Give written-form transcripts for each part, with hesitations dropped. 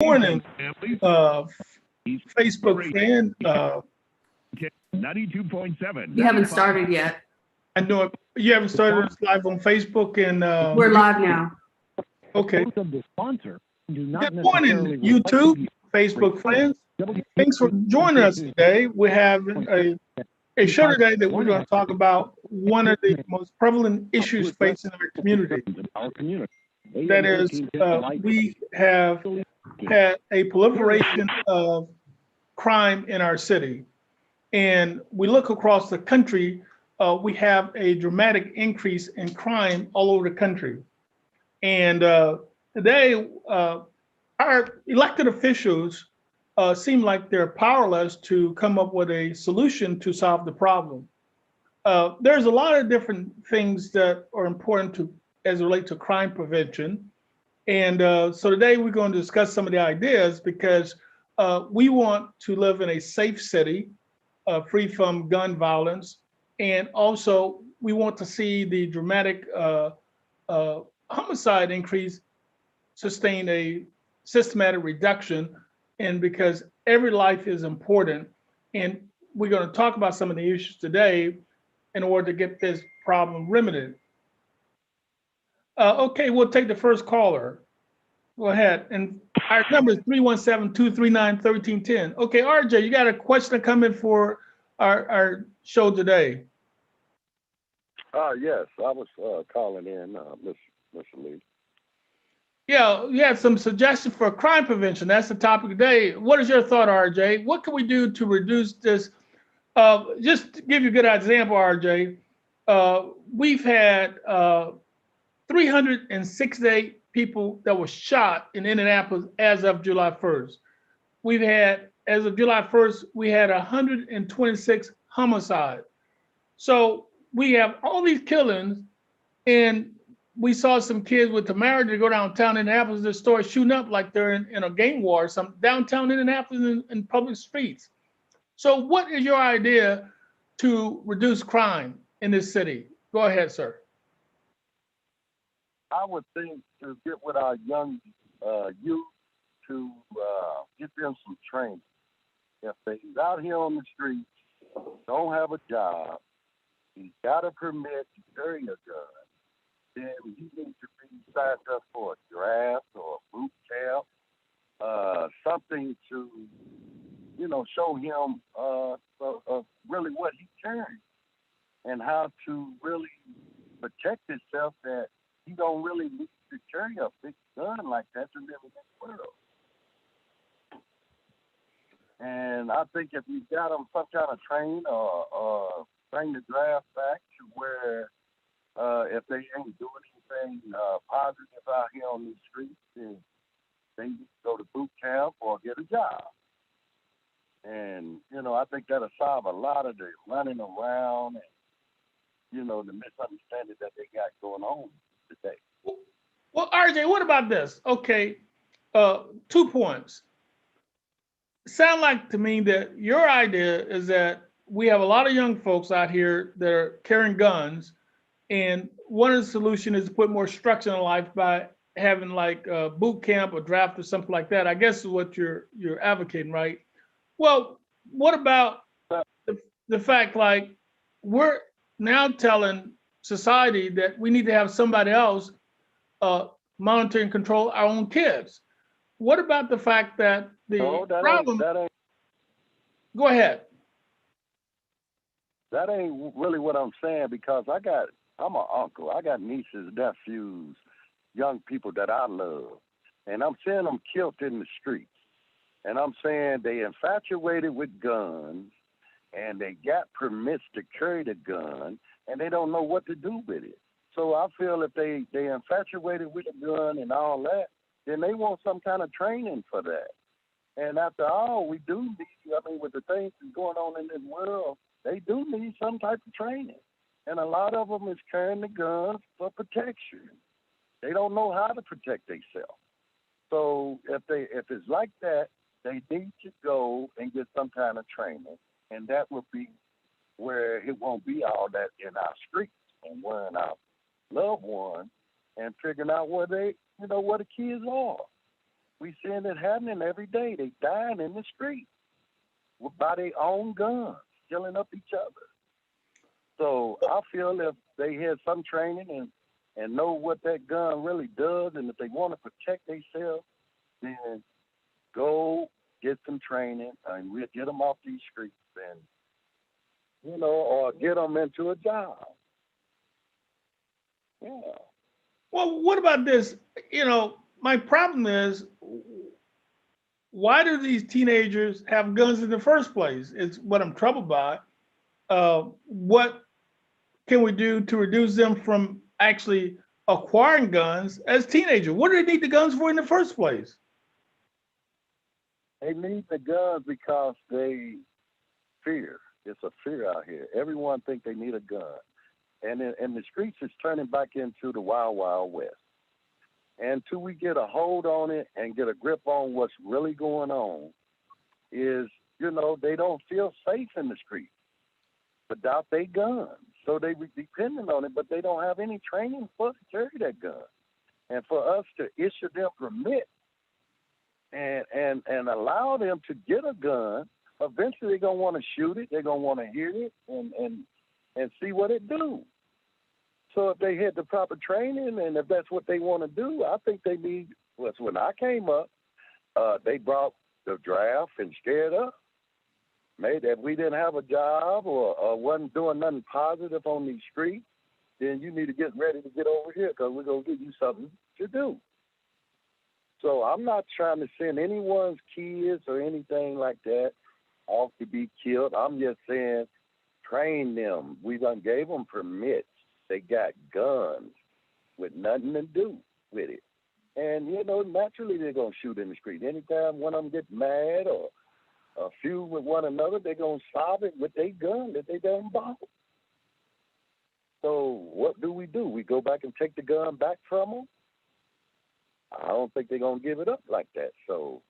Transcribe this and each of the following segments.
Morning, uh, Facebook friend. 92.7. We haven't started yet. I know you haven't started us live on Facebook and We're live now. okay. Of the sponsor do not Good morning, necessarily YouTube, Facebook friends. Thanks for joining us today. We have a show today that we're going to talk about one of the most prevalent issues facing our community. Our community. That is, we have had a proliferation of crime in our city. And we look across the country, we have a dramatic increase in crime all over the country. And today, our elected officials seem like they're powerless to come up with a solution to solve the problem. There's a lot of different things that are important to as it relates to crime prevention. And so today we're going to discuss some of the ideas because we want to live in a safe city, free from gun violence. And also we want to see the dramatic homicide increase sustain a systematic reduction. And because every life is important. And we're going to talk about some of the issues today in order to get this problem remedied. Okay, we'll take the first caller. Go ahead. And our number is 317-239-1310. Okay, RJ, you got a question coming for our show today. Yes, I was calling in, Mr. Lee. Yeah, you had some suggestions for crime prevention. That's the topic today. What is your thought, RJ? What can we do to reduce this? Just to give you a good example, RJ, we've had 368 people that were shot in Indianapolis as of July 1st. We've had, as of July 1st, we had 126 homicides. So we have all these killings, and we saw some kids with temerity to go downtown Indianapolis, the store shooting up like they're in a gang war or something, downtown Indianapolis in public streets. So what is your idea to reduce crime in this city? Go ahead, sir. I would think to get with our young youth to get them some training. If they's out here on the streets, don't have a job, he's got a permit to carry a gun, then he needs to be signed up for a draft or a boot camp, something to, show him really what he's carrying and how to really protect himself, that he don't really need to carry a big gun like that to live in this world. And I think if you got them some kind of train or bring the draft back to where if they ain't doing anything positive out here on these streets, then they need to go to boot camp or get a job. And, I think that'll solve a lot of the running around and, the misunderstanding that they got going on today. Well, RJ, what about this? Okay, 2 points. Sound like to me that your idea is that we have a lot of young folks out here that are carrying guns, and one of the solutions is to put more structure in life by having like a boot camp or draft or something like that. I guess is what you're advocating, right? Well, what about the fact like we're now telling society that we need to have somebody else monitor and control our own kids? What about the fact that the problem? Go ahead. That ain't really what I'm saying, because I'm an uncle. I got nieces, nephews, young people that I love, and I'm seeing them killed in the streets. And I'm saying they infatuated with guns, and they got permits to carry the gun, and they don't know what to do with it. So I feel if they infatuated with the gun and all that, then they want some kind of training for that. And after all, we do need, with the things that's going on in this world, they do need some type of training. And a lot of them is carrying the guns for protection. They don't know how to protect themselves. So if it's like that, they need to go and get some kind of training. And that would be where it won't be all that in our streets and wearing our loved ones and figuring out where they, where the kids are. We seeing it happening every day. They dying in the street by their own guns, killing up each other. So I feel if they had some training and know what that gun really does, and if they want to protect themselves, then go get some training, and we'll get them off these streets, and or get them into a job. Yeah. Well, what about this? My problem is, why do these teenagers have guns in the first place? It's what I'm troubled by. What can we do to reduce them from actually acquiring guns as teenagers? What do they need the guns for in the first place? They need the guns because they fear. It's a fear out here. Everyone thinks they need a gun. And the streets is turning back into the wild, wild west. And until we get a hold on it and get a grip on what's really going on, is, they don't feel safe in the streets without their guns. So they be dependent on it, but they don't have any training for to carry that gun. And for us to issue them permits and allow them to get a gun, eventually they're going to want to shoot it, they're going to want to hear it and see what it do. So if they had the proper training and if that's what they want to do, I think they need, when I came up, they brought the draft and scared us. Maybe if we didn't have a job or wasn't doing nothing positive on these streets, then you need to get ready to get over here because we're going to give you something to do. So I'm not trying to send anyone's kids or anything like that off to be killed. I'm just saying train them. We done gave them permits. They got guns with nothing to do with it. And, naturally they're going to shoot in the street. Anytime one of them get mad or a few with one another, they're going to solve it with their gun that they done bought. So what do? We go back and take the gun back from them? I don't think they're going to give it up like that. So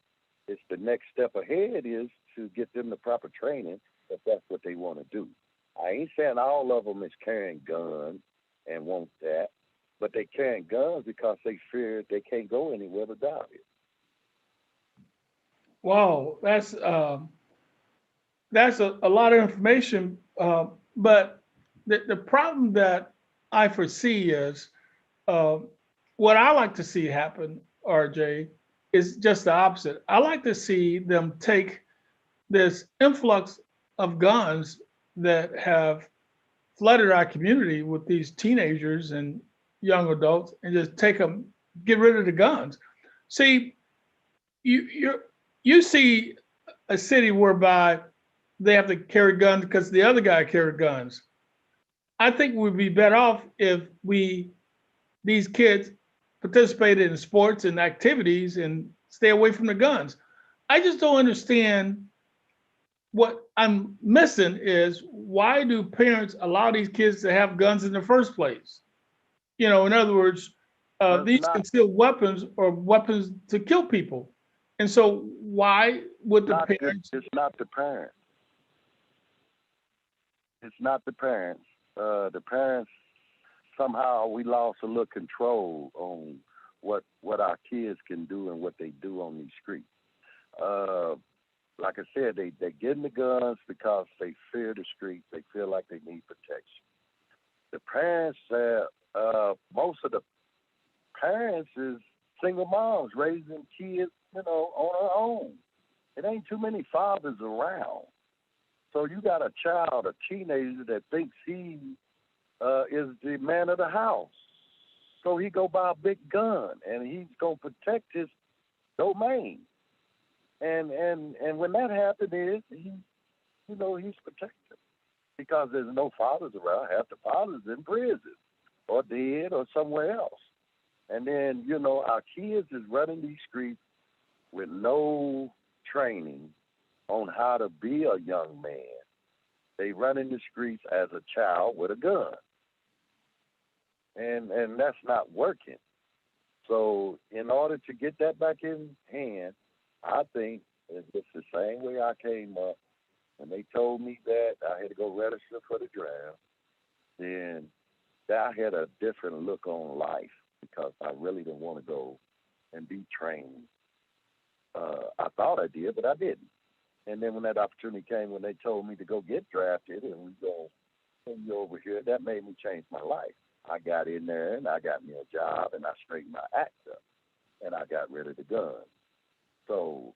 it's the next step ahead is to get them the proper training if that's what they want to do. I ain't saying all of them is carrying guns and want that, but they carrying guns because they fear they can't go anywhere without it. Wow, that's a lot of information. But the problem that I foresee is what I like to see happen, RJ, is just the opposite. I like to see them take this influx of guns that have flooded our community with these teenagers and young adults and just get rid of the guns. See, you see a city whereby they have to carry guns because the other guy carried guns. I think we'd be better off if these kids participated in sports and activities and stay away from the guns. I just don't understand. What I'm missing is, why do parents allow these kids to have guns in the first place? In other words, these concealed weapons are weapons to kill people. And so why would the parents? It's not the parents. It's not the parents. The parents, somehow we lost a little control on what our kids can do and what they do on these streets. Like I said, they get in the guns because they fear the streets. They feel like they need protection. The parents, most of the parents is single moms raising kids, on their own. It ain't too many fathers around. So you got a child, a teenager that thinks he is the man of the house. So he go buy a big gun and he's gonna protect his domain. And when that happens, he's protected because there's no fathers around. Half the fathers in prison or dead or somewhere else. And then, our kids is running these streets with no training on how to be a young man. They run in the streets as a child with a gun. And that's not working. So in order to get that back in hand, I think it's the same way I came up. When they told me that I had to go register for the draft, then I had a different look on life because I really didn't want to go and be trained I thought I did, but I didn't. And then when that opportunity came, when they told me to go get drafted and we go send you over here, that made me change my life. I got in there and I got me a job and I straightened my act up and I got rid of the gun. So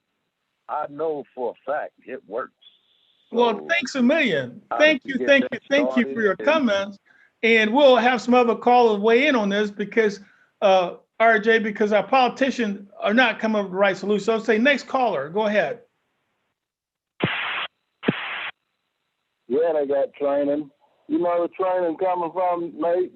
I know for a fact it works. So, well, thanks a million. Thank you for your comments. And we'll have some other callers weigh in on this because, RJ, because our politicians are not coming up with the right solution. So I'll say next caller, go ahead. Yeah, they got training. You know the training coming from, mate?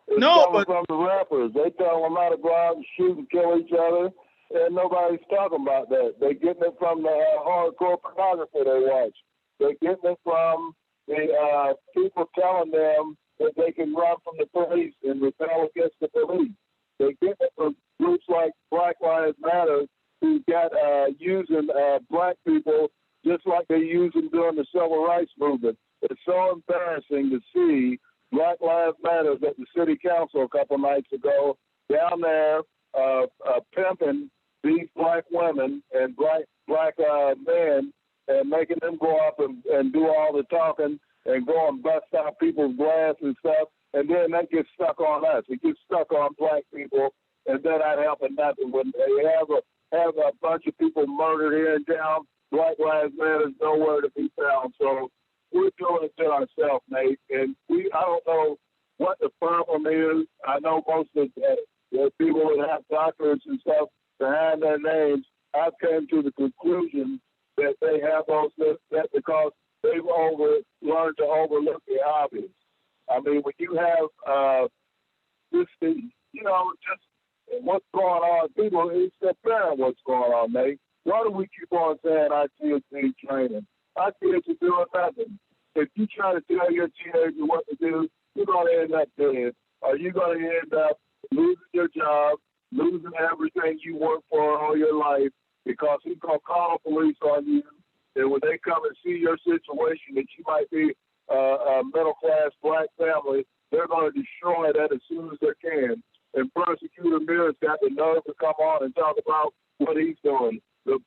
It's coming from the rappers. They tell them how to go out and shoot and kill each other, and nobody's talking about that. They're getting it from the hardcore pornography they watch. They're getting it from the people telling them that they can run from the police and rebel against the police. They're getting it from groups like Black Lives Matter who got using black people just like they used them during the Civil Rights Movement. It's so embarrassing to see Black Lives Matter at the city council a couple nights ago down there pimping these black women and black men and making them go up and do all the talking and go and bust out people's glass and stuff. And then that gets stuck on us. It gets stuck on black people, and they're not helping nothing. When they have a bunch of people murdered here in town, Black Lives Matter is nowhere to be found. So we're doing it to ourselves, Nate. And I don't know what the problem is. I know most of the people that have doctors and stuff behind their names. I've come to the conclusion that they have those that because they've learned to overlook the obvious. I mean, when you have just what's going on, people, it's apparent what's going on, Nate. Why do we keep on saying our kids need training? Our kids are doing nothing. If you try to tell your teenager what to do, you're going to end up dead. Or you're going to end up losing your job, losing everything you worked for all your life because he's going to call the police on you. And when they come and see your situation that you might be a middle-class black family, they're going to destroy that as soon as they can. And Prosecutor Miller's got the nerve to come on and talk about what he's doing. The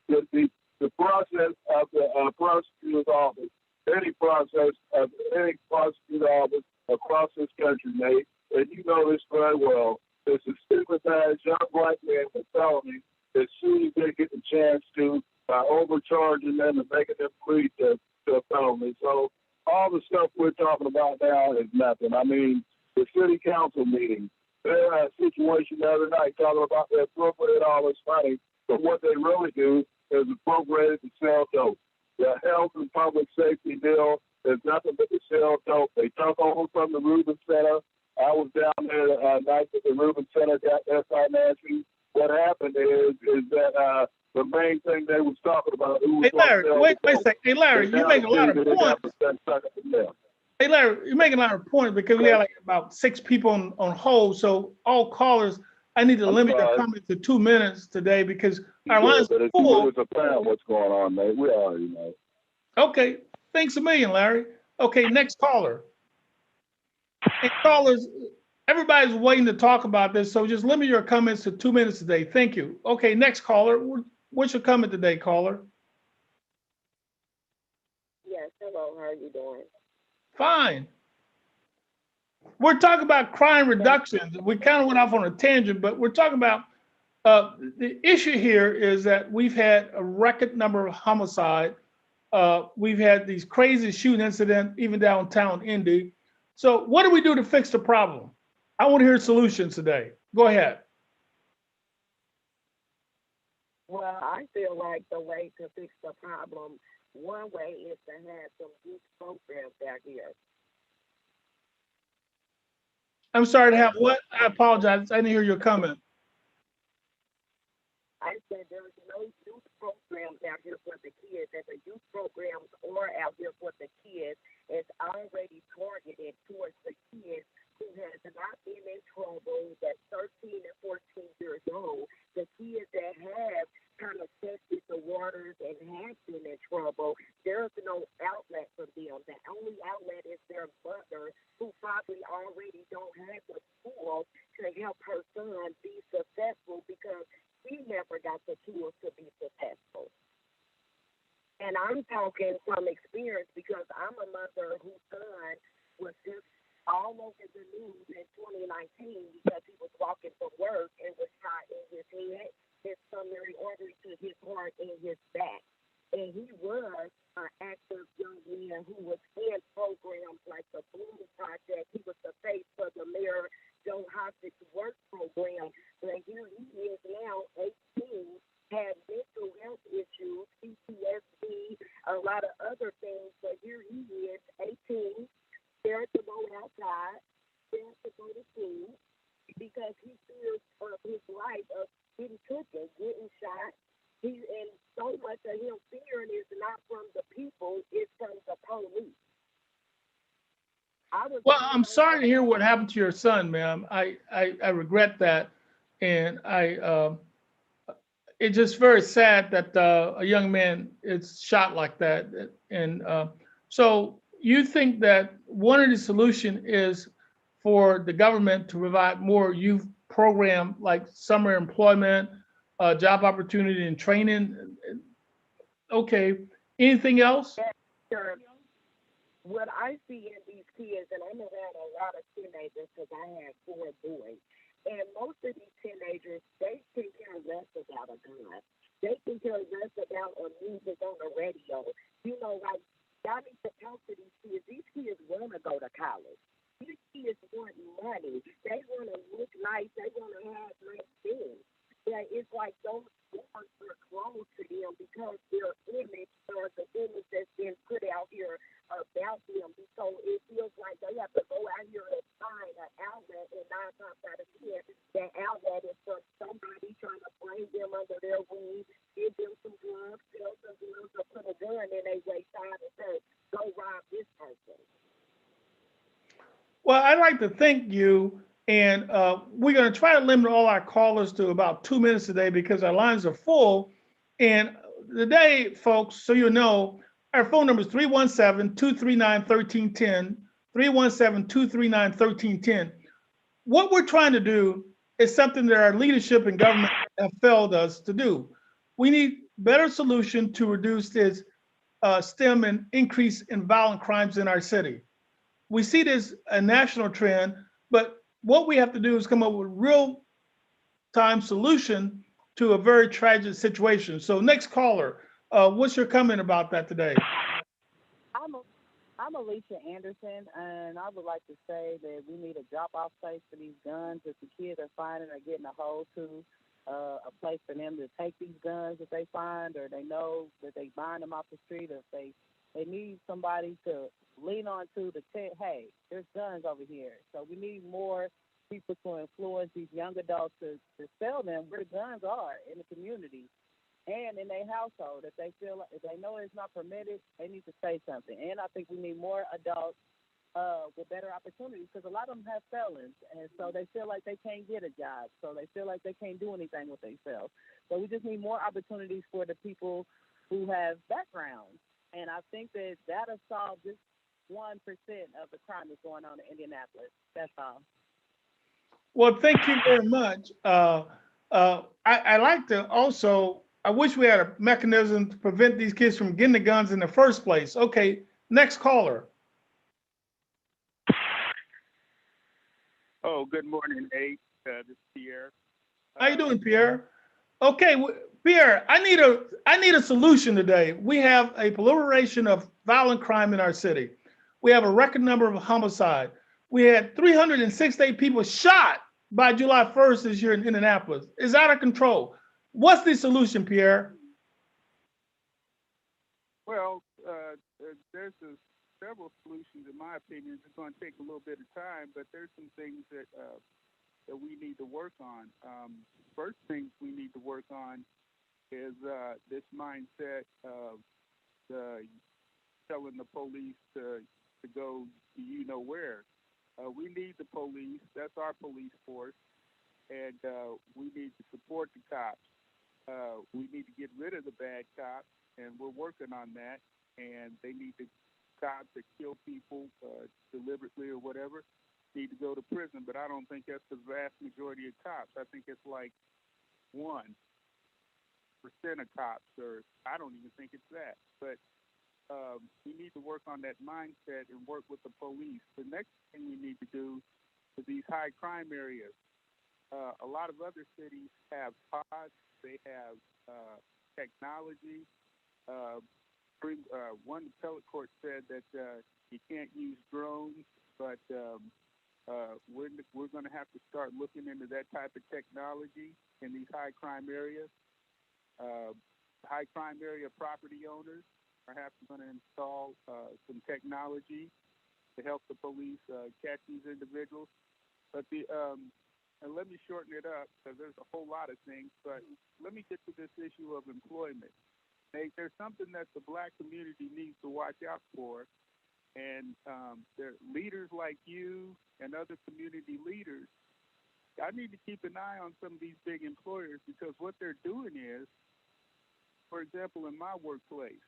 process of the prosecutor's office, any process of any prosecutor's office across this country, Nate, and you know this very well, is to stigmatize young black men with felonies as soon as they get the chance to by overcharging them and making them plead to a felony. So all the stuff we're talking about now is nothing. I mean, the city council meeting, they had a situation the other night talking about they appropriate all this money, but what they really do is appropriate it to sell dope. The health and public safety bill is nothing but to sell dope. They took over from the Rubin Center. I was down there the night that the Rubin Center got their financing. What happened is that the main thing they was talking about. Hey, Larry, wait a second. Hey, Larry, you make a lot of points. Hey, Larry, you're making a lot of points because we have like about 6 people on hold. So all callers, I need to limit your comments to 2 minutes today because our lines are full. It's apparent what's going on, mate. We already know. Okay, thanks a million, Larry. Okay, next caller. And callers, everybody's waiting to talk about this, so just limit your comments to 2 minutes today. Thank you. Okay, next caller. What's your comment today, caller? Yes, hello, how are you doing? Fine. We're talking about crime reduction. We kind of went off on a tangent, but we're talking about the issue here is that we've had a record number of homicide. We've had these crazy shooting incidents, even downtown Indy. So what do we do to fix the problem? I want to hear solutions today. Go ahead. Well, I feel like the way to fix the problem, one way is to have some youth programs out here. I'm sorry to have what? I apologize. I didn't hear your comment. I said there's no youth programs out here for the kids, and the youth programs are out here for the kids. It's already targeted towards the kids who has not been in trouble, that's 13 and 14 years old. The kids that have kind of tested the waters and have been in trouble, there's no outlet for them. The only outlet is their mother, who probably already don't have the tools to help her son be successful because we never got the tools to be successful. And I'm talking from experience because I'm a mother whose son was just all over the news in 2019 because he was walking from work and was shot in his head, his pulmonary artery to his heart, and his back. And he was an active young man who was in programs like the Bloom Project. He was the face for the Mayor Joe Hostage work program. But here he is now, 18, had mental health issues, PTSD, a lot of other things. But here he is, 18, scared to go outside, scared to go to school, because he fears of his life of getting taken, getting shot. And so much of him fearing is not from the people, it's from the police. Well, I'm sorry to hear what happened to your son, ma'am. I regret that. And it's just very sad that a young man is shot like that. And so you think that one of the solution is for the government to provide more youth program like summer employment, job opportunity and training. Okay. Anything else? Sure. What I see in these kids, and I'm around a lot of teenagers because I have 4 boys, and most of these teenagers, they can care less about a gun. They can care less about a music on the radio. You know, like, y'all need to talk to these kids. These kids want to go to college. These kids want money. They want to look nice. They want to have nice things. Yeah, it's like those doors are closed to them because their image or the image that's been put out here about them. So it feels like they have to go out here and find an outlet, and 9 times out of 10, that outlet is from somebody trying to bring them under their wing, give them some drugs, sell some drugs, or put a gun in their waistline and say, go rob this person. Well, I'd like to thank you. And we're going to try to limit all our callers to about 2 minutes today because our lines are full. And today, folks, so you know, our phone number is 317-239-1310, 317-239-1310. What we're trying to do is something that our leadership and government have failed us to do. We need better solution to reduce this stem and increase in violent crimes in our city. We see this a national trend, but what we have to do is come up with real-time solution to a very tragic situation. So next caller, what's your comment about that today? I'm Alicia Anderson, and I would like to say that we need a drop-off place for these guns that the kids are finding or getting a hold to, a place for them to take these guns that they find, or they know that they buying them off the street, or if they need somebody to lean on to say, hey, there's guns over here. So we need more people to influence these young adults to sell them where the guns are in the community and in their household. If they feel, if they know it's not permitted, they need to say something. And I think we need more adults with better opportunities, because a lot of them have felons, and so they feel like they can't get a job, so they feel like they can't do anything with themselves. So we just need more opportunities for the people who have backgrounds, and I think that that'll solve just 1% of the crime that's going on in Indianapolis. That's all. Well, thank you very much. I like to also, I wish we had a mechanism to prevent these kids from getting the guns in the first place. Okay, next caller. Oh, good morning, Nate. This is Pierre. How you doing, Pierre? Okay, Pierre, I need a solution today. We have a proliferation of violent crime in our city. We have a record number of homicide. We had 368 people shot by July 1st this year in Indianapolis. It's out of control. What's the solution, Pierre? Well, there's several solutions, in my opinion. It's going to take a little bit of time, but there's some things that we need to work on. First things we need to work on is this mindset of telling the police to go you know where. We need the police. That's our police force, and we need to support the cops. We need to get rid of the bad cops, and we're working on that. And they need to cops that kill people deliberately or whatever need to go to prison. But I don't think that's the vast majority of cops. I think it's like 1 of cops, or I don't even think it's that. But we need to work on that mindset and work with the police. The next thing we need to do is these high crime areas. A lot of other cities have pods. They have technology. One appellate court said that you can't use drones, but we're going to have to start looking into that type of technology in these high crime areas. High crime area property owners perhaps going to install some technology to help the police catch these individuals. But and let me shorten it up because there's a whole lot of things, but let me get to this issue of employment. There's something that the Black community needs to watch out for, and there leaders like you and other community leaders, I need to keep an eye on some of these big employers, because what they're doing is, for example, in my workplace,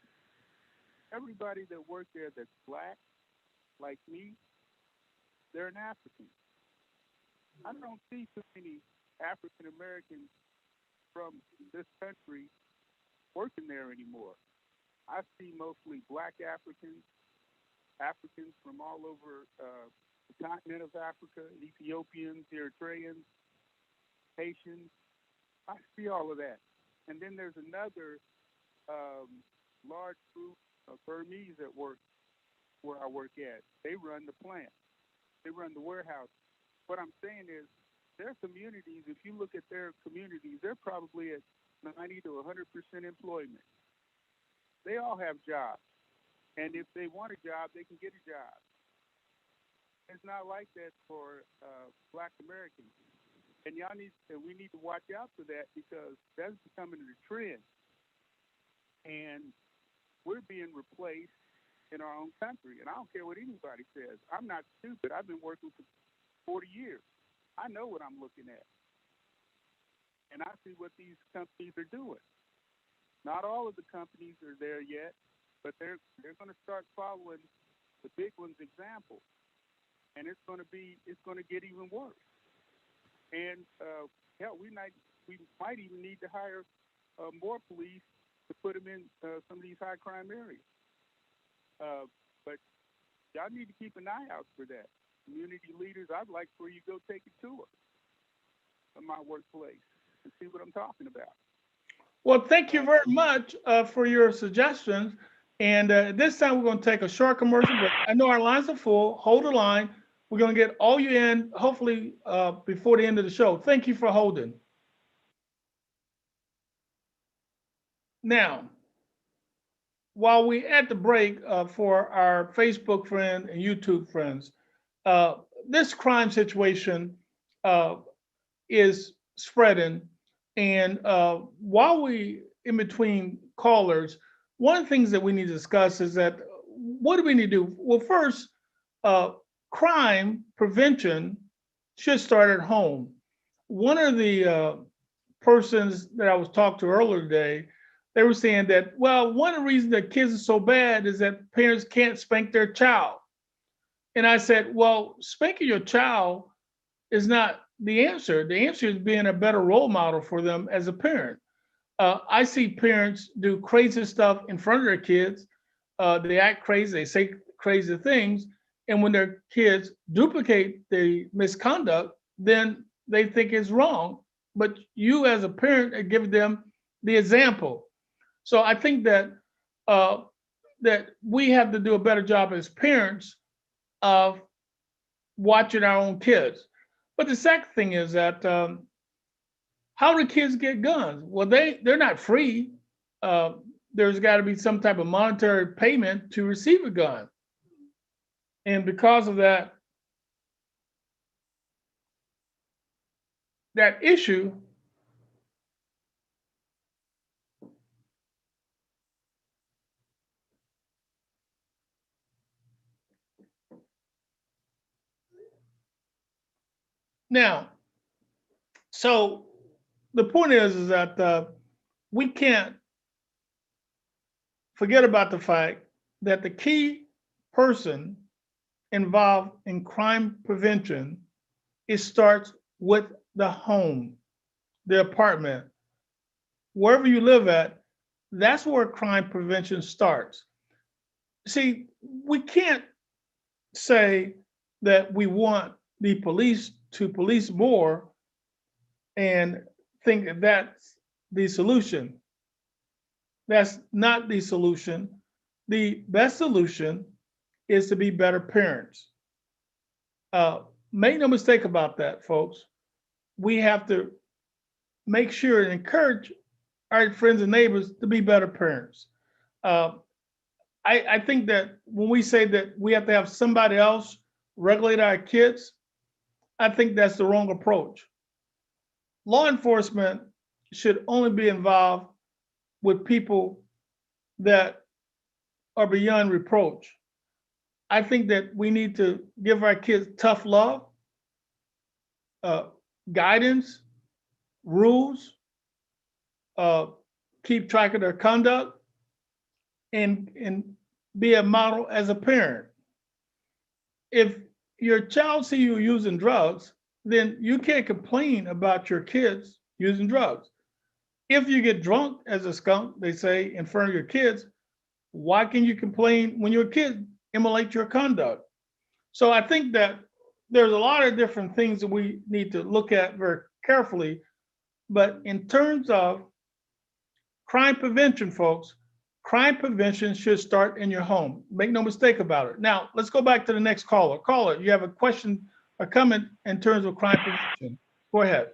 everybody that works there that's Black, like me, they're an African. I don't see too many African Americans from this country working there anymore. I see mostly Black Africans, Africans from all over the continent of Africa, Ethiopians, Eritreans, Haitians. I see all of that. And then there's another large group of Burmese that work where I work at. They run the plant. They run the warehouse. What I'm saying is, their communities, if you look at their communities, they're probably at 90 to 100% employment. They all have jobs. And if they want a job, they can get a job. It's not like that for Black Americans. And we need to watch out for that, because that's becoming a trend. And we're being replaced in our own country. And I don't care what anybody says. I'm not stupid. I've been working for 40 years. I know what I'm looking at. And I see what these companies are doing. Not all of the companies are there yet, but they're going to start following the big ones' example. And it's going to get even worse. And hell, we might even need to hire more police to put them in some of these high crime areas. But y'all need to keep an eye out for that. Community leaders, I'd like for you to go take a tour of my workplace and see what I'm talking about. Well, thank you very much for your suggestions. And this time we're going to take a short commercial break. I know our lines are full. Hold the line. We're going to get all you in, hopefully before the end of the show. Thank you for holding. Now, while we're at the break for our Facebook friend and YouTube friends, this crime situation is spreading. And while we in between callers, one of the things that we need to discuss is that what do we need to do? Well, first, crime prevention should start at home. One of the persons that I was talking to earlier today, they were saying that, well, one of the reasons that kids are so bad is that parents can't spank their child. And I said, well, spanking your child is not the answer. The answer is being a better role model for them as a parent. I see parents do crazy stuff in front of their kids. They act crazy, they say crazy things. And when their kids duplicate the misconduct, then they think it's wrong. But you as a parent are giving them the example. So I think that that we have to do a better job as parents of watching our own kids. But the second thing is that how do kids get guns? Well, they're not free. There's got to be some type of monetary payment to receive a gun. And because of that issue, now, so the point is that we can't forget about the fact that the key person involved in crime prevention, it starts with the home, the apartment. wherever you live at, that's where crime prevention starts. See, we can't say that we want the police to police more and think that that's the solution. That's not the solution. The best solution is to be better parents. Make no mistake about that, folks. We have to make sure and encourage our friends and neighbors to be better parents. Uh, I think that when we say that we have to have somebody else regulate our kids, I think that's the wrong approach. Law enforcement should only be involved with people that are beyond reproach. I think that we need to give our kids tough love, uh, guidance, rules, uh, keep track of their conduct, and be a model as a parent. If your child see you using drugs, then you can't complain about your kids using drugs. If you get drunk as a skunk, they say, in front of your kids, why can you complain when your kids emulate your conduct? So I think that there's a lot of different things that we need to look at very carefully. But in terms of crime prevention, folks, crime prevention should start in your home. Make no mistake about it. Now, let's go back to the next caller. Caller, you have a question or comment in terms of crime prevention. Go ahead.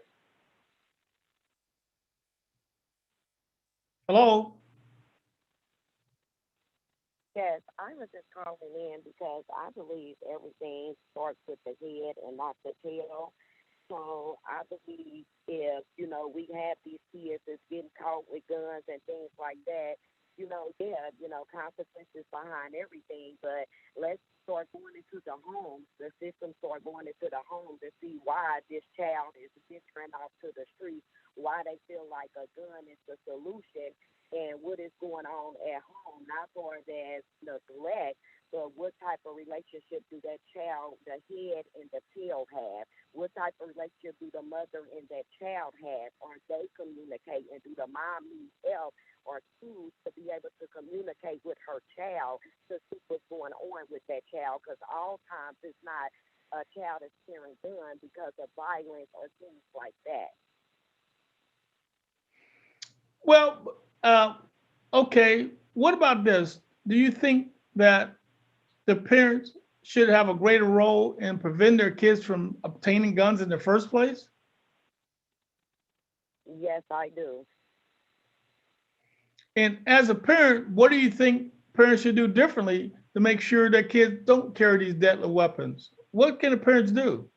Hello? Yes, I was just calling in because I believe everything starts with the head and not the tail. So I believe if, we have these kids that's getting caught with guns and things like that, consequences behind everything, but let's start going into the homes. The system start going into the homes to see why this child is venturing off to the streets, why they feel like a gun is the solution, and what is going on at home, not for as neglect, but what type of relationship do that child, the head and the tail have? What type of relationship do the mother and that child have? Are they communicating? Do the mom need help or tools to be able to communicate with her child to see what's going on with that child? Because all times it's not a child is carrying gun because of violence or things like that. Well, okay. What about this? Do you think that the parents should have a greater role in preventing their kids from obtaining guns in the first place? Yes, I do. And as a parent, what do you think parents should do differently to make sure that kids don't carry these deadly weapons? What can the parents do?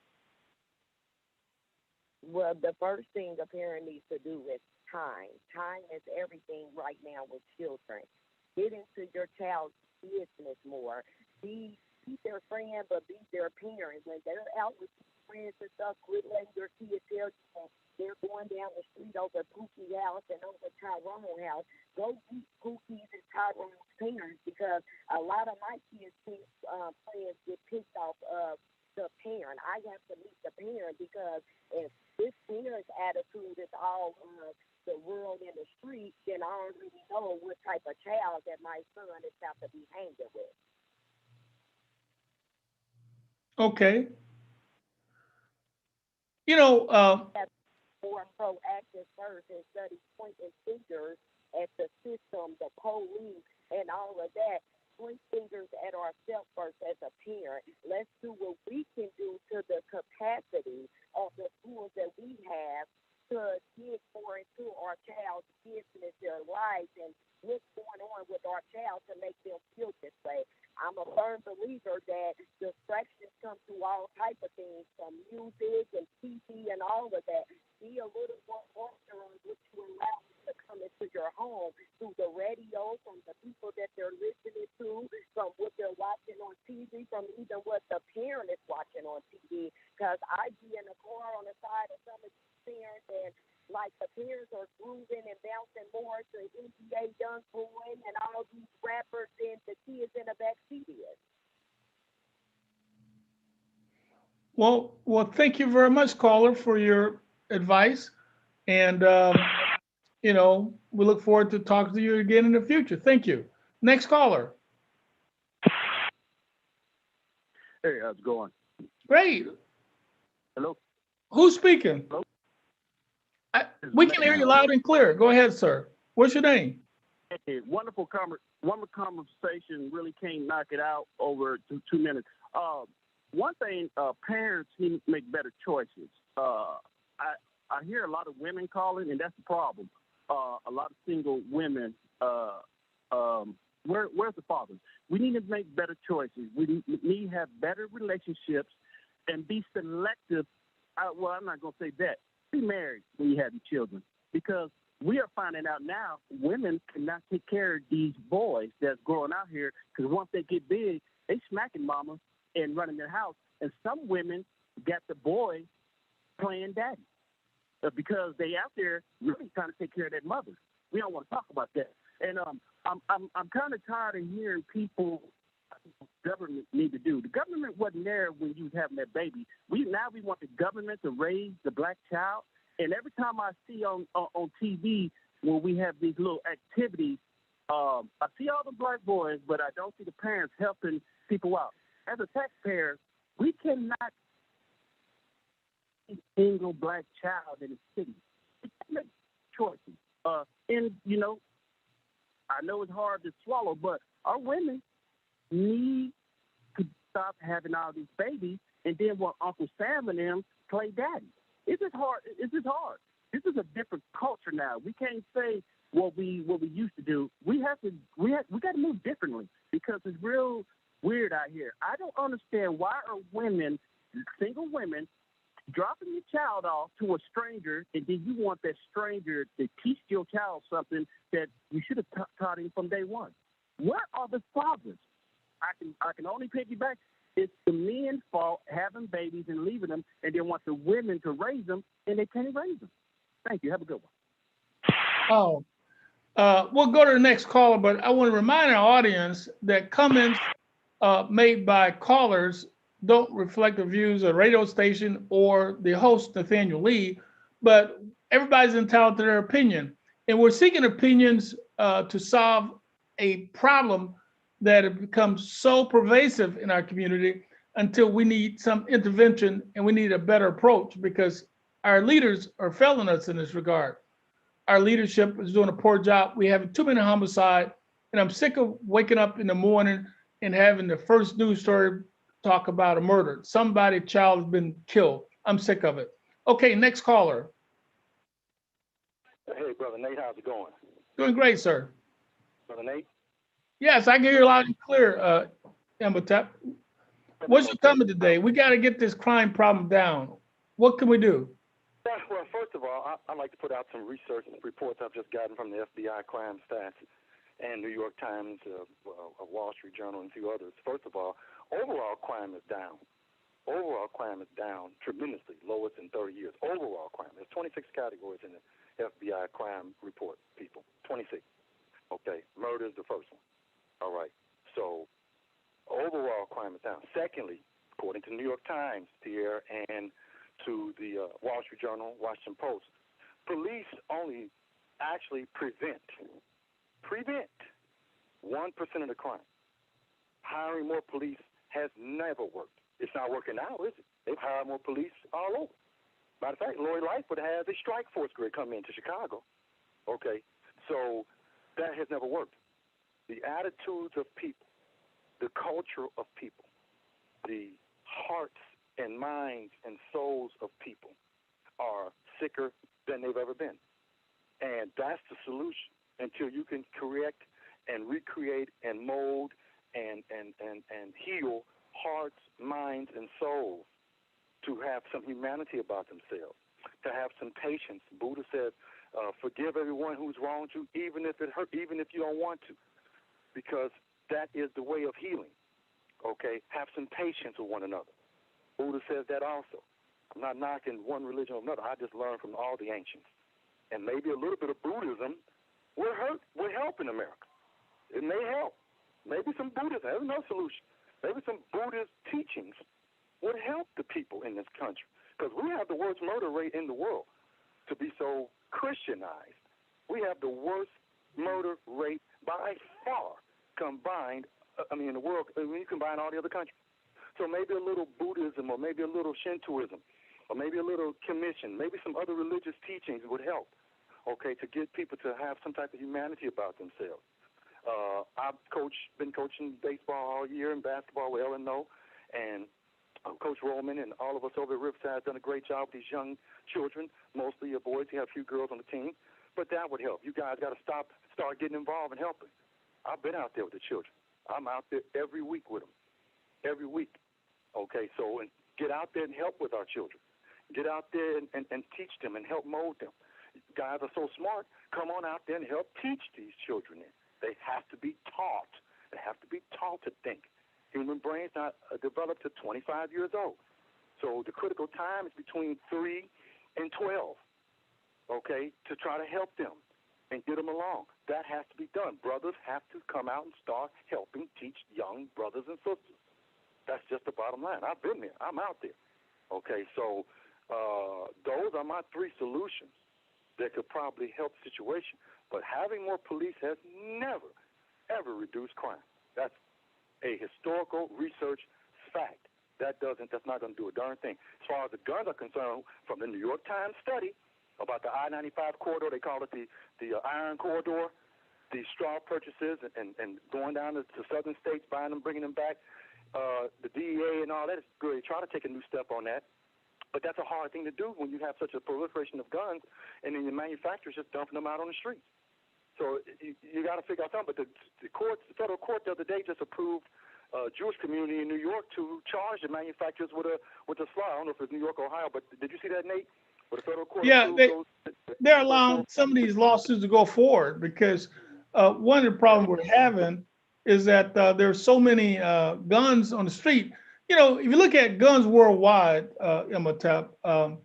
Well, the first thing a parent needs to do is time. Time is everything right now with children. Get into your child's business more. Be their friend, but be their parent. When they're out with friends and stuff, quit letting your kids tell you that they're going down the street over Pookie's house and over Tyrone's house. Go meet Pookie's and Tyrone's parents, because a lot of my kids' friends get picked off of the parent. I have to meet the parent, because if this parent's attitude is all the world in the street, then I already know what type of child that my son is have to be hanging with. Okay. That's more proactive first instead of pointing fingers at the system, the police, and all of that. Point fingers at ourselves first as a parent. Let's do what we can do to the capacity of the tools that we have to get more into our child's business, their lives, and what's going on with our child to make them feel this way. I'm a firm believer that distractions come through all type of things, from music and TV and all of that. Be a little more often on what you allow to come into your home, through the radio, from the people that they're listening to, from what they're watching on TV, from even what the parent is watching on TV. Because I be in the car on the side of some of these parents, and like the parents are grooving and bouncing more to NBA Youngboy and all these rappers, and the kids in the back seat is. Well, thank you very much, caller, for your advice. And we look forward to talking to you again in the future. Thank you. Next caller. Hey, how's it going? Great. Hello? Who's speaking? Hello? We can hear you loud and clear. Go ahead, sir. What's your name? Hey, wonderful conversation. Really can't knock it out over 2 minutes. One thing, parents need to make better choices. I hear a lot of women calling, and that's the problem. A lot of single women. Where's the fathers? We need to make better choices. We need to have better relationships and be selective. Well, I'm not going to say that. Be married when you have your children, because we are finding out now women cannot take care of these boys that's growing out here, because once they get big, they smacking mama and running their house. And some women got the boy playing daddy because they out there really trying to take care of their mother. We don't want to talk about that. And I'm kind of tired of hearing people government need to do. The government wasn't there when you was having that baby. We want the government to raise the black child. And every time I see on TV when we have these little activities, I see all the black boys, but I don't see the parents helping people out. As a taxpayer, we cannot see a single black child in the city. We can't make choices. I know it's hard to swallow, but our women need to stop having all these babies and then want Uncle Sam and them play daddy. It's just hard. It's just hard. This is a different culture now. We can't say what we used to do. We got to move differently, because it's real weird out here. I don't understand, why are women, single women, dropping your child off to a stranger, and then you want that stranger to teach your child something that you should have taught him from day one. What are the fathers? I can only piggyback. It's the men's fault having babies and leaving them, and they want the women to raise them, and they can't raise them. Thank you. Have a good one. We'll go to the next caller, but I want to remind our audience that comments made by callers don't reflect the views of the radio station or the host, Nathaniel Lee, but everybody's entitled to their opinion. And we're seeking opinions to solve a problem that has become so pervasive in our community until we need some intervention, and we need a better approach, because our leaders are failing us in this regard. Our leadership is doing a poor job. We have too many homicides, and I'm sick of waking up in the morning and having the first news story talk about a murder. Somebody's child has been killed. I'm sick of it. Okay, next caller. Hey, Brother Nate, how's it going? Doing great, sir. Brother Nate? Yes, I can hear you loud and clear, Imhotep. What's your comment today? We got to get this crime problem down. What can we do? Well, first of all, I'd like to put out some research reports I've just gotten from the FBI crime stats and New York Times, Wall Street Journal, and a few others. First of all, overall crime is down. Overall crime is down tremendously, lowest in 30 years. Overall crime. There's 26 categories in the FBI crime report, people. 26. Okay, murder is the first one. All right, so overall crime is down. Secondly, according to New York Times, Pierre, and to the Wall Street Journal, Washington Post, police only actually prevent 1% of the crime. Hiring more police has never worked. It's not working now, is it? They've hired more police all over. Matter of fact, Lori Lightfoot has a strike force grid come into Chicago. Okay, so that has never worked. The attitudes of people, the culture of people, the hearts and minds and souls of people are sicker than they've ever been. And that's the solution, until you can correct and recreate and mold and heal hearts, minds, and souls to have some humanity about themselves, to have some patience. Buddha says, forgive everyone who's wronged you, even if it hurt, even if you don't want to, because that is the way of healing. Okay? Have some patience with one another. Buddha says that also. I'm not knocking one religion or another. I just learned from all the ancients. And maybe a little bit of Buddhism will help in America. It may help. Maybe some Buddhism. There's no solution. Maybe some Buddhist teachings would help the people in this country, because we have the worst murder rate in the world. To be so Christianized, We have the worst murder rate by far combined, in the world, when you combine all the other countries. So maybe a little Buddhism or maybe a little Shintoism or maybe a little commission, maybe some other religious teachings would help, okay, to get people to have some type of humanity about themselves. I've been coaching baseball all year and basketball with Ellen No, and Coach Roman and all of us over at Riverside have done a great job with these young children, mostly your boys. You have a few girls on the team, but that would help. You guys got to start getting involved and helping. I've been out there with the children. I'm out there every week with them, every week. Okay, so get out there and help with our children. Get out there and teach them and help mold them. Guys are so smart. Come on out there and help teach these children. They have to be taught. They have to be taught to think. Human brains not developed to 25 years old. So the critical time is between 3 and 12, okay, to try to help them and get them along. That has to be done. Brothers have to come out and start helping teach young brothers and sisters. That's just the bottom line. I've been there. I'm out there. Okay, so those are my 3 solutions that could probably help the situation. But having more police has never, ever reduced crime. That's a historical research fact. That's not going to do a darn thing. As far as the guns are concerned, from the New York Times study about the I-95 corridor, they call it the Iron Corridor, the straw purchases and going down to southern states, buying them, bringing them back, the DEA and all that is good. They try to take a new step on that. But that's a hard thing to do when you have such a proliferation of guns and then the manufacturers just dumping them out on the streets. So you got to figure out something. But the federal court the other day just approved Jewish community in New York to charge the manufacturers with a slaughter. I don't know if it's New York or Ohio, but did you see that, Nate? Where the federal court they're allowing some of these lawsuits to go forward because one of the problems we're having is that there's so many guns on the street. You know, if you look at guns worldwide, Imhotep, the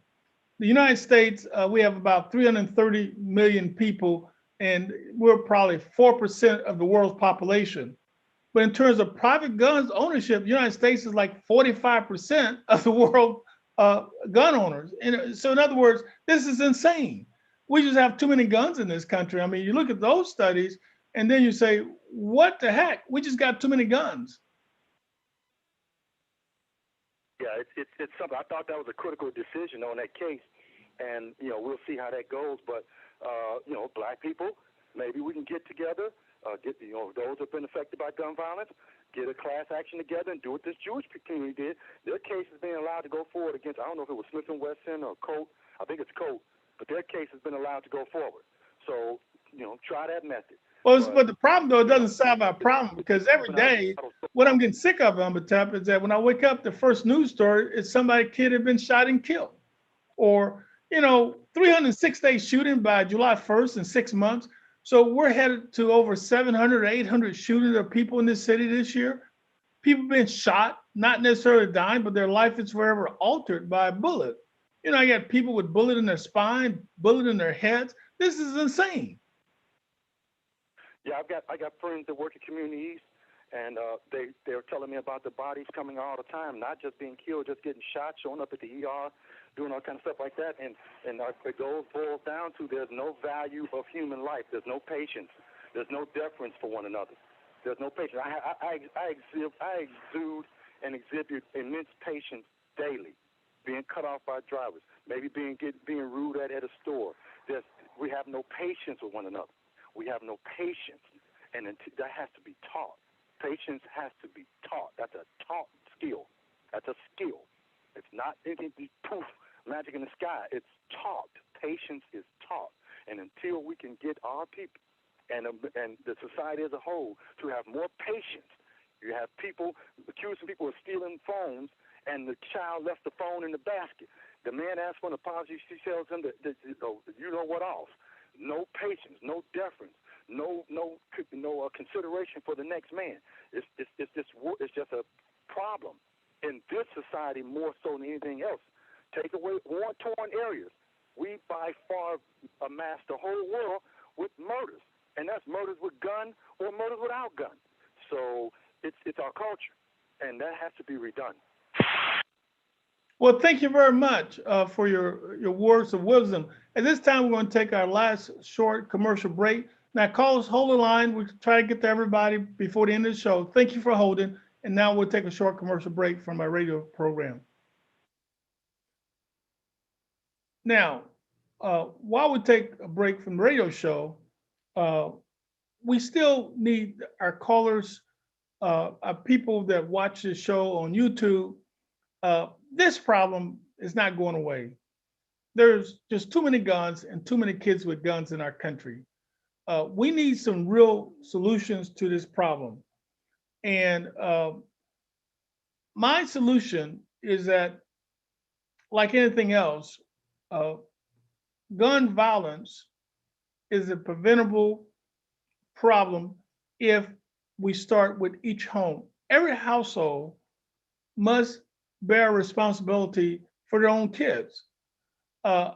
United States, we have about 330 million people, and we're probably 4% of the world's population. But in terms of private guns ownership, the United States is like 45% of the world gun owners. And so in other words, this is insane. We just have too many guns in this country. I mean, you look at those studies and then you say, what the heck? We just got too many guns. Yeah, it's something. I thought that was a critical decision on that case, and we'll see how that goes. But black people, maybe we can get together, get those who've been affected by gun violence, get a class action together, and do what this Jewish community did. Their case is being allowed to go forward against. I don't know if it was Smith and Wesson or Colt. I think it's Colt, but their case has been allowed to go forward. So try that method. Well, but the problem, though, it doesn't solve our problem because every day, what I'm getting sick of, Imhotep, is that when I wake up, the first news story is kid had been shot and killed. Or, 306-day shooting by July 1st in 6 months. So we're headed to over 700 or 800 shootings of people in this city this year. People being shot, not necessarily dying, but their life is forever altered by a bullet. I got people with bullet in their spine, bullet in their heads. This is insane. Yeah, I got friends that work at Community East, and they're telling me about the bodies coming all the time, not just being killed, just getting shot, showing up at the ER, doing all kind of stuff like that. And it boils down to there's no value of human life. There's no patience. There's no deference for one another. There's no patience. I exude and exhibit immense patience daily, being cut off by drivers, maybe being rude at a store. We have no patience with one another. We have no patience, and that has to be taught. Patience has to be taught. That's a taught skill. That's a skill. It's not anything poof, magic in the sky. It's taught. Patience is taught. And until we can get our people and the society as a whole to have more patience, you have people accusing people of stealing phones, and the child left the phone in the basket. The man asks for an apology. She tells him that what off. No patience, no deference, no consideration for the next man. It's just a problem in this society more so than anything else. Take away war-torn areas. We by far amass the whole world with murders, and that's murders with gun or murders without gun. So it's our culture, and that has to be redone. Well, thank you very much for your words of wisdom. At this time, we're going to take our last short commercial break. Now, callers, hold the line. We'll try to get to everybody before the end of the show. Thank you for holding. And now we'll take a short commercial break from our radio program. Now, while we take a break from the radio show, we still need our callers, our people that watch this show on YouTube. This problem is not going away. There's just too many guns and too many kids with guns in our country. We need some real solutions to this problem. And my solution is that, like anything else, gun violence is a preventable problem if we start with each home. Every household must bear responsibility for their own kids. I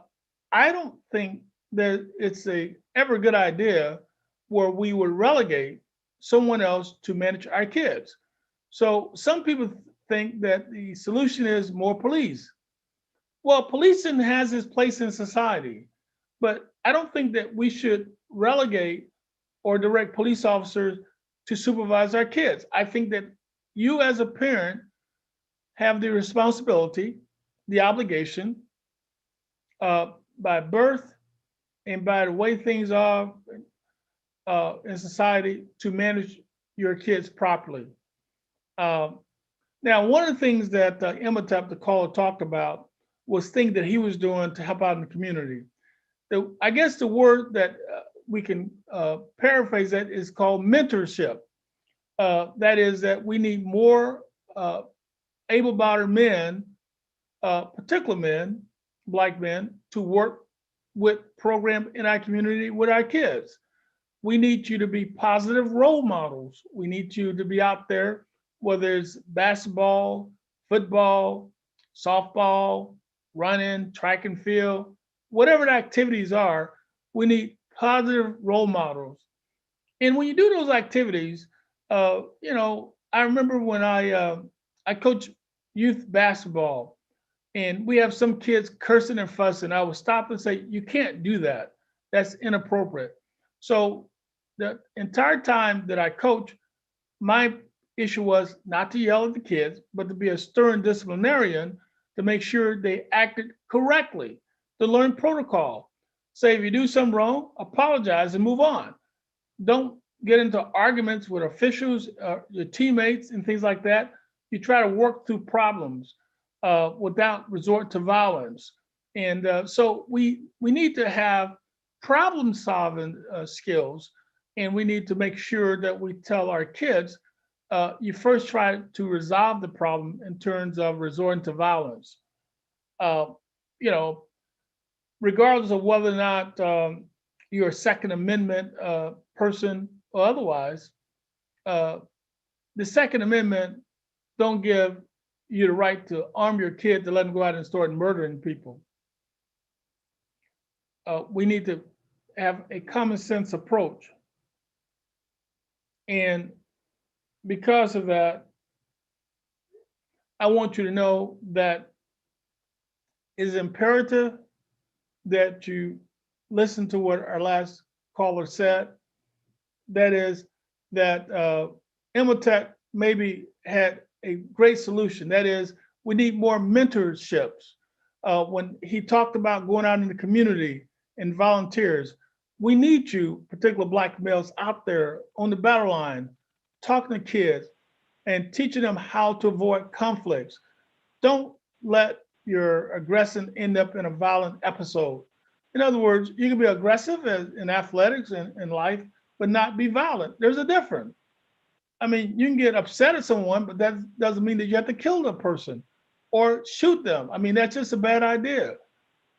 don't think that it's a ever good idea where we would relegate someone else to manage our kids. So some people think that the solution is more police. Well, policing has its place in society, but I don't think that we should relegate or direct police officers to supervise our kids. I think that you as a parent have the responsibility, the obligation, by birth and by the way things are in society, to manage your kids properly. Now, one of the things that Imhotep, the caller, talked about was things that he was doing to help out in the community. I guess the word that we can paraphrase that is called mentorship. That is that we need more able-bodied men, particular men, Black men, to work with programs in our community with our kids. We need you to be positive role models. We need you to be out there, whether it's basketball, football, softball, running, track and field, whatever the activities are, we need positive role models. And when you do those activities, I remember when I coached youth basketball, and we have some kids cursing and fussing. I would stop and say, you can't do that. That's inappropriate. So the entire time that I coach, my issue was not to yell at the kids, but to be a stern disciplinarian to make sure they acted correctly, to learn protocol. Say, if you do something wrong, apologize and move on. Don't get into arguments with officials, your teammates, and things like that. You try to work through problems without resort to violence. And so we need to have problem solving skills, and we need to make sure that we tell our kids, you first try to resolve the problem in terms of resorting to violence. Regardless of whether or not you're a Second Amendment person or otherwise, the Second Amendment don't give you the right to arm your kid to let them go out and start murdering people. We need to have a common sense approach. And because of that, I want you to know that it's imperative that you listen to what our last caller said. That is that Imhotep maybe had a great solution. That is, we need more mentorships. When he talked about going out in the community and volunteers, we need you, particular Black males, out there on the battle line, talking to kids and teaching them how to avoid conflicts. Don't let your aggression end up in a violent episode. In other words, you can be aggressive in athletics and in life, but not be violent. There's a difference. I mean, you can get upset at someone, but that doesn't mean that you have to kill the person or shoot them. I mean, that's just a bad idea.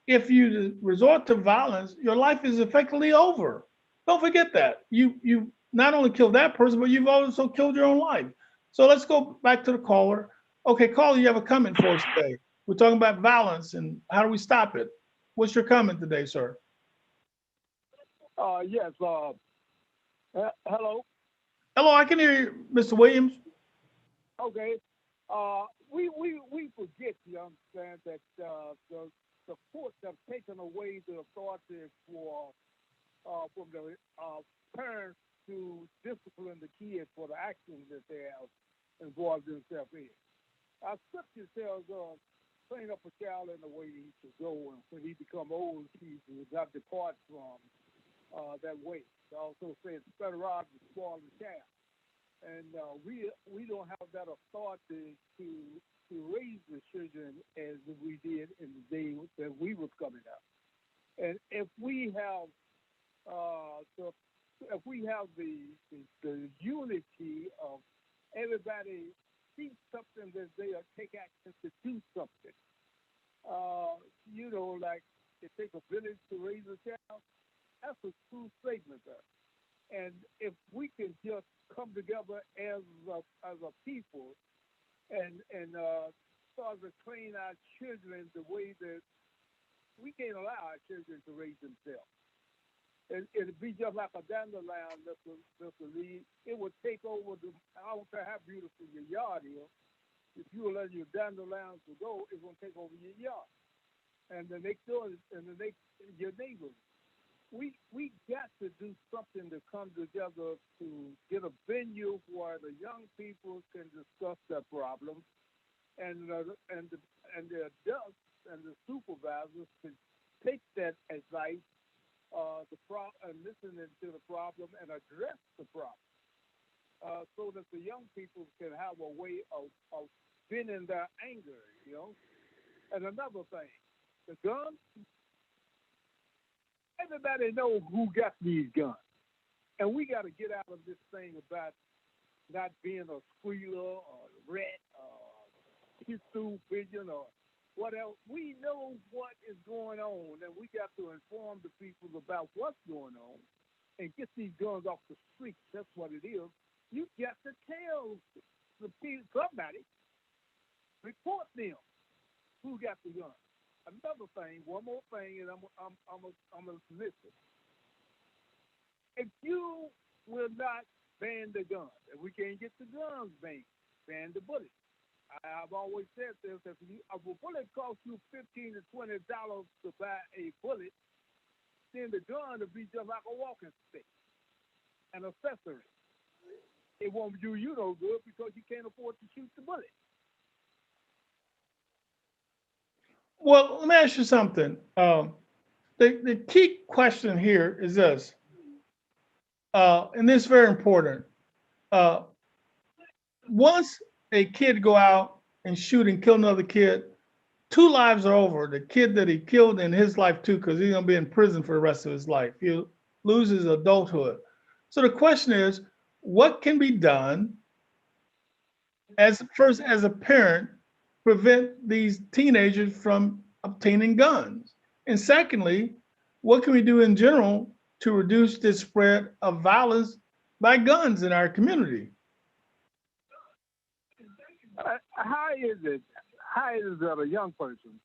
If you resort to violence, your life is effectively over. Don't forget that. You not only killed that person, but you've also killed your own life. So let's go back to the caller. Okay, caller, you have a comment for us today. We're talking about violence and how do we stop it? What's your comment today, sir? Yes. Hello. Hello, I can hear you, Mr. Williams. Okay. we forget, you understand, that the courts have taken away the authority from the parents to discipline the kids for the actions that they have involved themselves in. Our scripture tells us, train up a child in the way he should go, and when he become old, he will not depart from that way. It also says, better rod than spoil the child. And we don't have that authority to raise the children as we did in the day that we was coming up. And if we have the unity of everybody see something that they take action to do something, like it takes a village to raise a child. That's a true statement there. And if we can just come together as a people and start to train our children the way that we can't allow our children to raise themselves. It'd be just like a dandelion, Mr. Lee. It would take over I don't care how beautiful your yard is. If you let your dandelions to go, it's going to take over your yard. And the next door, your neighbors. We got to do something to come together to get a venue where the young people can discuss their problems, and the adults and the supervisors can take that advice, and listen to the problem and address the problem, so that the young people can have a way of venting their anger, And another thing, the guns. Everybody knows who got these guns. And we got to get out of this thing about not being a squealer or a rat or pistol pigeon or what else. We know what is going on, and we got to inform the people about what's going on and get these guns off the streets. That's what it is. You got to tell the people, somebody, report them who got the guns. Another thing, one more thing, and I'm gonna listen. If you will not ban the guns, if we can't get the guns banned, ban the bullets. I've always said this: if a bullet costs you $15 to $20 to buy a bullet, then the gun will be just like a walking stick, an accessory. It won't do you no good because you can't afford to shoot the bullet. Well, let me ask you something. The key question here is this, and this is very important. Once a kid go out and shoot and kill another kid, 2 lives are over. The kid that he killed and his life too, because he's gonna be in prison for the rest of his life. He loses adulthood. So the question is, what can be done as a parent, prevent these teenagers from obtaining guns? And secondly, what can we do in general to reduce this spread of violence by guns in our community? How is it that a young person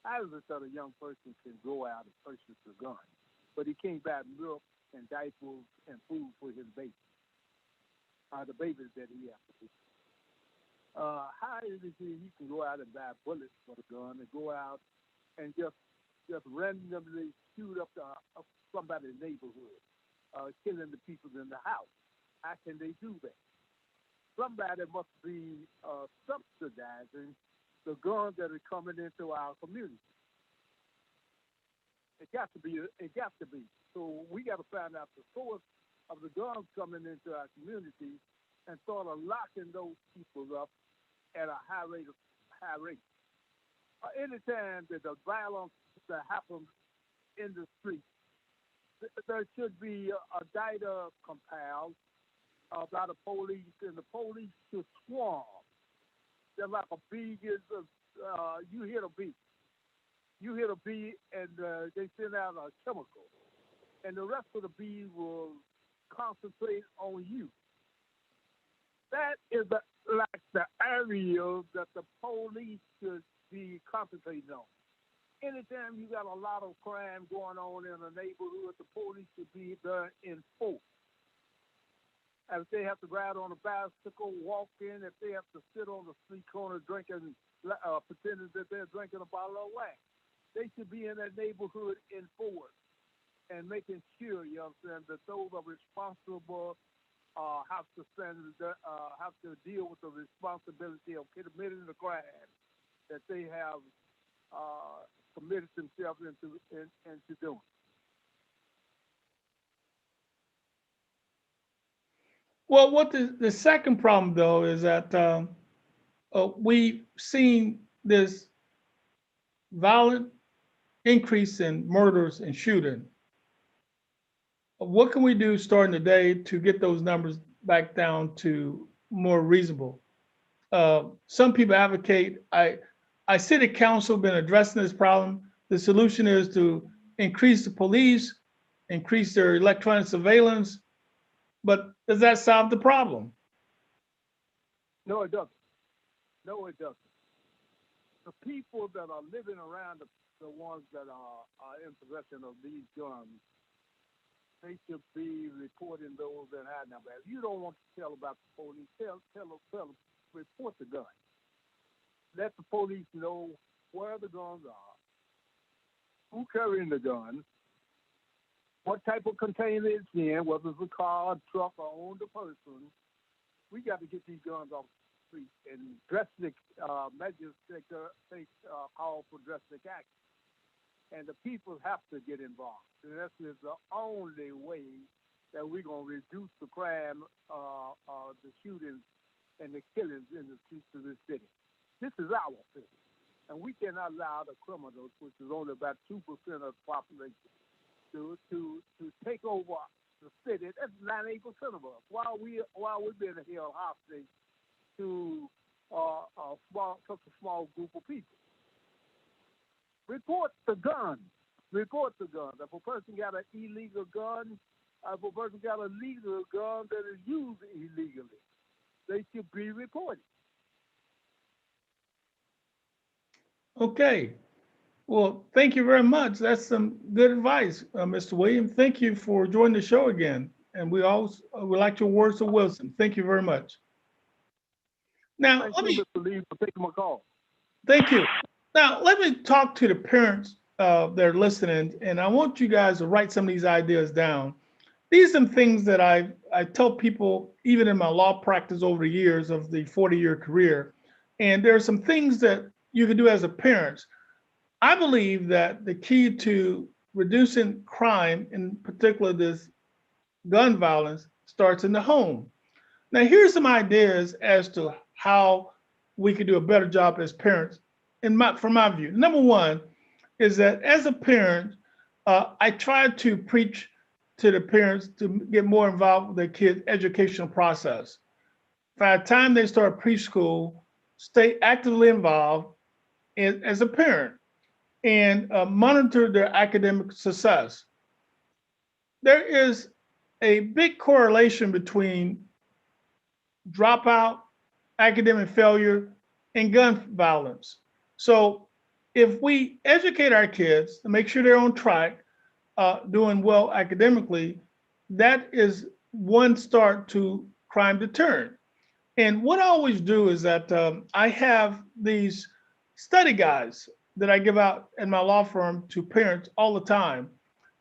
can go out and purchase a gun, but he can't buy milk and diapers and food for his baby, the babies that he has to feed? How is it that he can go out and buy bullets for the gun and go out and just randomly shoot up somebody's neighborhood, killing the people in the house? How can they do that? Somebody must be subsidizing the guns that are coming into our community. It got to be. So we got to find out the source of the guns coming into our community and sort of locking those people up at a high rate. Anytime that the violence that happens in the street, there should be a data compiled by the police, and the police should swarm. They're like a bee. You hit a bee. And they send out a chemical, and the rest of the bees will concentrate on you. That is like the area that the police should be concentrating on. Anytime you got a lot of crime going on in a neighborhood, the police should be there in force. if they have to ride on a bicycle, walking, if they have to sit on the street corner drinking, pretending that they're drinking a bottle of wine. They should be in that neighborhood enforced and making sure, you know what I'm saying, that those are responsible have to deal with the responsibility of committing the crime that they have committed themselves into doing. Well, what the second problem though is that we've seen this violent increase in murders and shooting. What can we do starting today to get those numbers back down to more reasonable? Some people advocate, I city council been addressing this problem. The solution is to increase the police, increase their electronic surveillance, but does that solve the problem? No, it doesn't. No, it doesn't. The people that are living around the ones that are in possession of these guns, they should be reporting those that have them. If you don't want to tell about the police, tell them, report the gun. Let the police know where the guns are, who carrying the gun, what type of container it's in, whether it's a car, a truck, or owned a person. We got to get these guns off the street, and drastic measures call for drastic action. And the people have to get involved. And this is the only way that we're going to reduce the crime, the shootings, and the killings in the streets of this city. This is our city. And we cannot allow the criminals, which is only about 2% of the population, to take over the city. That's 98% of us. While we're being held hostage to such a small group of people. Report the gun. Report the gun. If a person got an illegal gun, if a person got a legal gun that is used illegally, they should be reported. Okay. Well, thank you very much. That's some good advice, Mr. Williams. Thank you for joining the show again. And we always would like your words of wisdom. Thank you very much. Now, Thank you, Mr. Lee, for taking my call. Thank you. Now, let me talk to the parents that are listening, and I want you guys to write some of these ideas down. These are some things that I tell people, even in my law practice over the years of the 40-year career. And there are some things that you can do as a parent. I believe that the key to reducing crime, in particular this gun violence, starts in the home. Now, here's some ideas as to how we could do a better job as parents, from my view. Number one is that as a parent, I try to preach to the parents to get more involved with their kids' educational process. By the time they start preschool, stay actively involved as a parent and monitor their academic success. There is a big correlation between dropout, academic failure, and gun violence. So if we educate our kids to make sure they're on track, doing well academically, that is one start to crime deterrent. And what I always do is that I have these study guides that I give out in my law firm to parents all the time.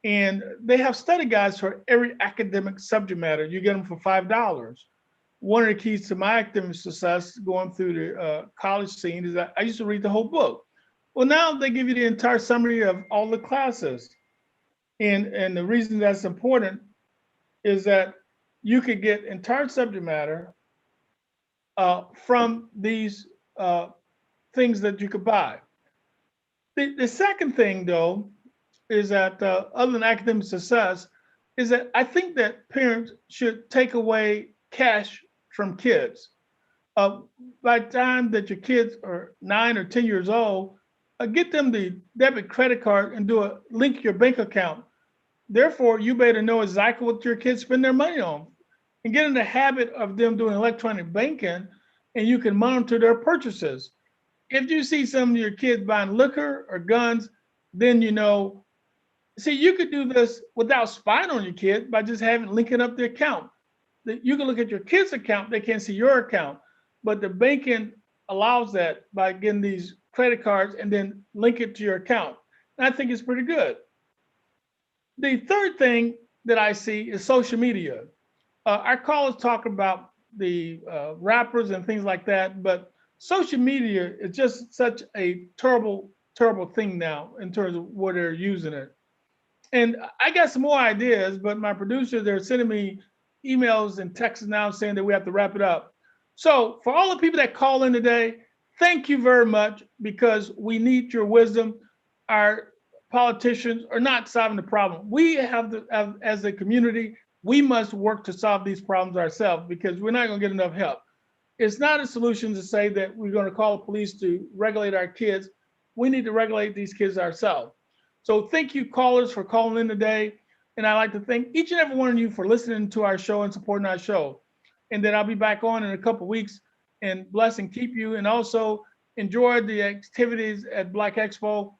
And they have study guides for every academic subject matter. You get them for $5. One of the keys to my academic success going through the college scene is that I used to read the whole book. Well, now they give you the entire summary of all the classes. And the reason that's important is that you could get entire subject matter from these things that you could buy. The second thing, though, is that other than academic success, is that I think that parents should take away cash from kids. By the time that your kids are 9 or 10 years old, get them the debit credit card and link your bank account. Therefore, you better know exactly what your kids spend their money on and get in the habit of them doing electronic banking, and you can monitor their purchases. If you see some of your kids buying liquor or guns, then you know. See, you could do this without spying on your kid by just linking up the account. you can look at your kid's account, they can't see your account, but the banking allows that by getting these credit cards and then link it to your account. And I think it's pretty good. The third thing that I see is social media. Our callers talk about the rappers and things like that, but social media is just such a terrible, terrible thing now in terms of where they're using it. And I got some more ideas, but my producers, they're sending me emails and texts now saying that we have to wrap it up. So for all the people that call in today, thank you very much, because we need your wisdom. Our politicians are not solving the problem. We have to, as a community, we must work to solve these problems ourselves, because we're not going to get enough help. It's not a solution to say that we're going to call the police to regulate our kids. We need to regulate these kids ourselves. So thank you, callers, for calling in today. And I'd like to thank each and every one of you for listening to our show and supporting our show. And then I'll be back on in a couple of weeks, and bless and keep you. And also enjoy the activities at Black Expo.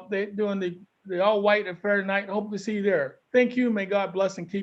They're doing the all white affair tonight. Hope to see you there. Thank you. May God bless and keep you.